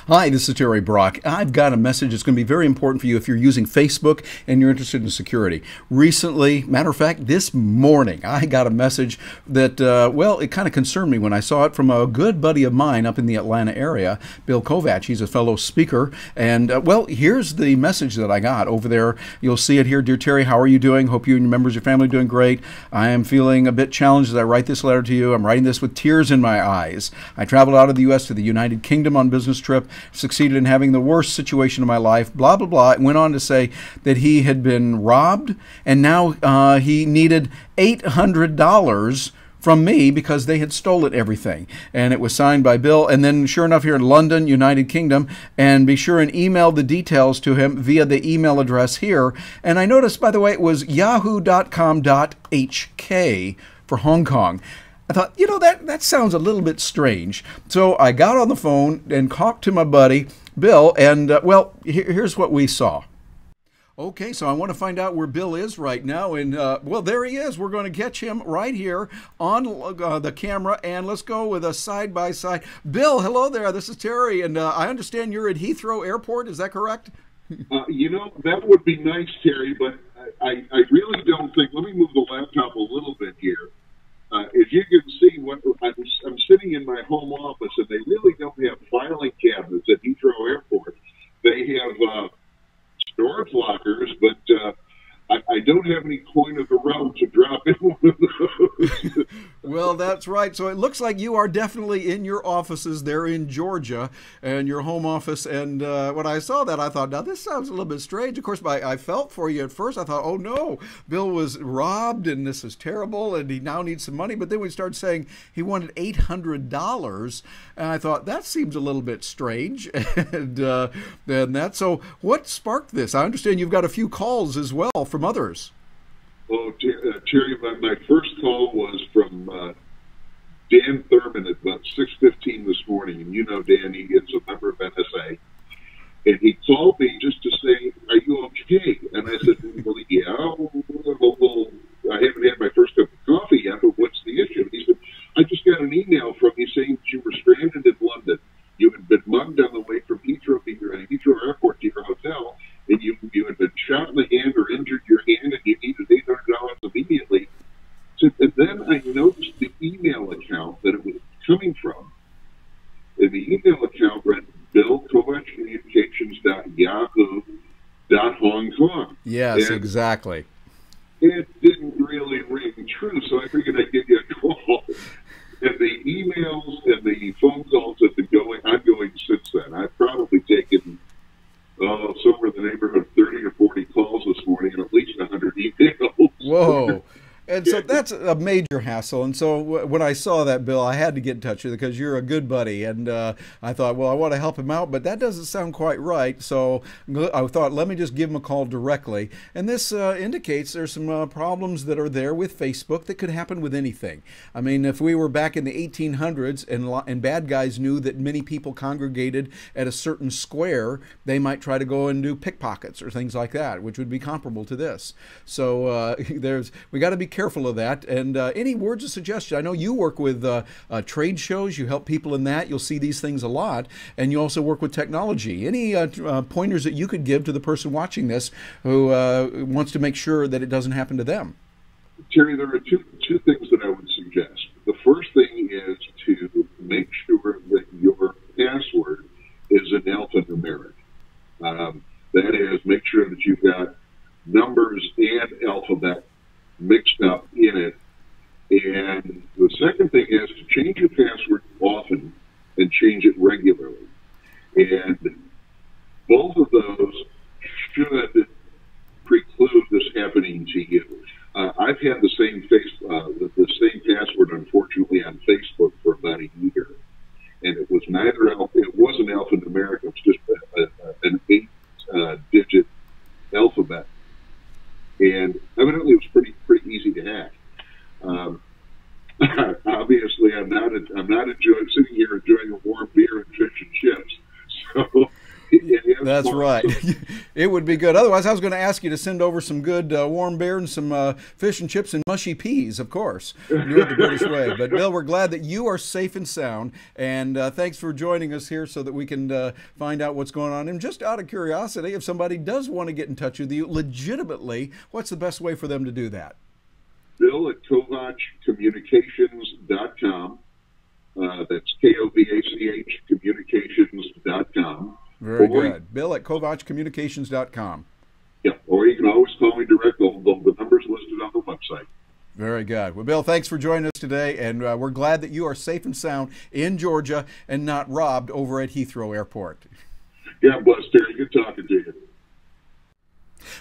Hi, this is Terry Brock. I've got a message that's going to be very important for you if you're using Facebook and you're interested in security. Recently, matter of fact, this morning, I got a message that, well, it kind of concerned me when I saw it from a good buddy of mine up in the Atlanta area, Bill Kovach. He's a fellow speaker. And, well, here's the message that I got over there. You'll see it here. Dear Terry, how are you doing? Hope you and your members of your family are doing great. I am feeling a bit challenged as I write this letter to you. I'm writing this with tears in my eyes. I traveled out of the U.S. to the United Kingdom on business trip, succeeded in having the worst situation of my life, blah, blah, blah. It went on to say that he had been robbed and now he needed $800 from me because they had stolen everything. And it was signed by Bill. And then sure enough, here in London, United Kingdom, and be sure and email the details to him via the email address here. And I noticed, by the way, it was yahoo.com.hk for Hong Kong. I thought, you know, that sounds a little bit strange. So I got on the phone and talked to my buddy, Bill, and, well, here's what we saw. Okay, so I want to find out where Bill is right now, and, well, there he is. We're going to catch him right here on the camera, and let's go with a side-by-side. Bill, hello there. This is Terry, and I understand you're at Heathrow Airport. Is that correct? You know, that would be nice, Terry, but I really don't think. Let me move the laptop a little bit here. As you can see, I'm sitting in my home office, and they really don't have filing cabinets at Heathrow Airport. They have storage lockers, but I don't have any coin of the realm to drop in one of those. Well, that's right. So it looks like you are definitely in your offices there in Georgia and your home office. And when I saw that, I thought, now this sounds a little bit strange. Of course, I felt for you at first. I thought, oh no, Bill was robbed and this is terrible and he now needs some money. But then we started saying he wanted $800. And I thought, that seems a little bit strange. So what sparked this? I understand you've got a few calls as well from others. Oh, Terry, my first call was from Dan Thurman at about 6:15 this morning, and you know Dan, he is a member of NSA, and he called me just to say, "Are you okay?" And I said, "Well, yeah, well, I haven't had my first cup of coffee yet, but what's the issue?" And he said, "I just got an email from you saying that you were stranded in London. You had been mugged on the way from Heathrow Airport to your hotel, and you had been shot in the hand or injured your hand, and you needed $800 immediately." So, and then I noticed the email account that it was coming from. And the email account read billkovachcommunications.yahoo.hongkong. Yes, and exactly. it didn't really ring true, so I figured I'd give you a call. And the emails and the phone calls have been ongoing since then. I've probably taken somewhere in the neighborhood of 30 or 40 calls this morning and at least 100 emails. Whoa. And so that's a major hassle. And so when I saw that, Bill, I had to get in touch with you because you're a good buddy. And I thought, well, I want to help him out, but that doesn't sound quite right. So I thought, let me just give him a call directly. And this indicates there's some problems that are there with Facebook that could happen with anything. I mean, if we were back in the 1800s and bad guys knew that many people congregated at a certain square, they might try to go and do pickpockets or things like that, which would be comparable to this. So we got to be careful of that. And any words of suggestion? I know you work with trade shows. You help people in that. You'll see these things a lot. And you also work with technology. Any pointers that you could give to the person watching this who wants to make sure that it doesn't happen to them? Terry, there are two things that I would suggest. The first thing is to make sure that your password is an alphanumeric. That is, make sure that you've got numbers and alphabet mixed up in it. And the second thing is to change your password often and change it regularly. And both of those should preclude this happening to you. I've had the same password, unfortunately, on Facebook for about a year, and it was wasn't alphanumeric. It was just an 8-digit alphabet. And evidently, it was pretty easy to hack. Obviously, I'm not sitting here enjoying a warm beer and fish and chips. So, and That's right. It would be good. Otherwise, I was going to ask you to send over some good warm beer and some fish and chips and mushy peas, of course. Do it the British way. But, Bill, we're glad that you are safe and sound. And thanks for joining us here so that we can find out what's going on. And just out of curiosity, if somebody does want to get in touch with you legitimately, what's the best way for them to do that? Bill at KovachCommunications.com. That's Kovach communications.com. Very good. Bill at KovachCommunications.com. Yeah, or you can always call me direct. The number's listed on the website. Very good. Well, Bill, thanks for joining us today, and we're glad that you are safe and sound in Georgia and not robbed over at Heathrow Airport. God bless, Terry. Good talking to you.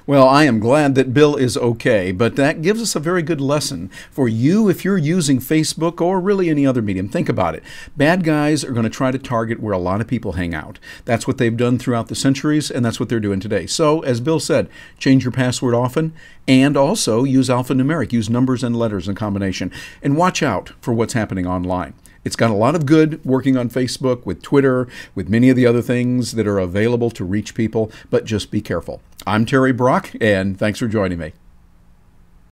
Well, I am glad that Bill is okay, but that gives us a very good lesson for you if you're using Facebook or really any other medium. Think about it. Bad guys are going to try to target where a lot of people hang out. That's what they've done throughout the centuries, and that's what they're doing today. So, as Bill said, change your password often, and also use alphanumeric. Use numbers and letters in combination, and watch out for what's happening online. It's got a lot of good working on Facebook, with Twitter, with many of the other things that are available to reach people, but just be careful. I'm Terry Brock, and thanks for joining me.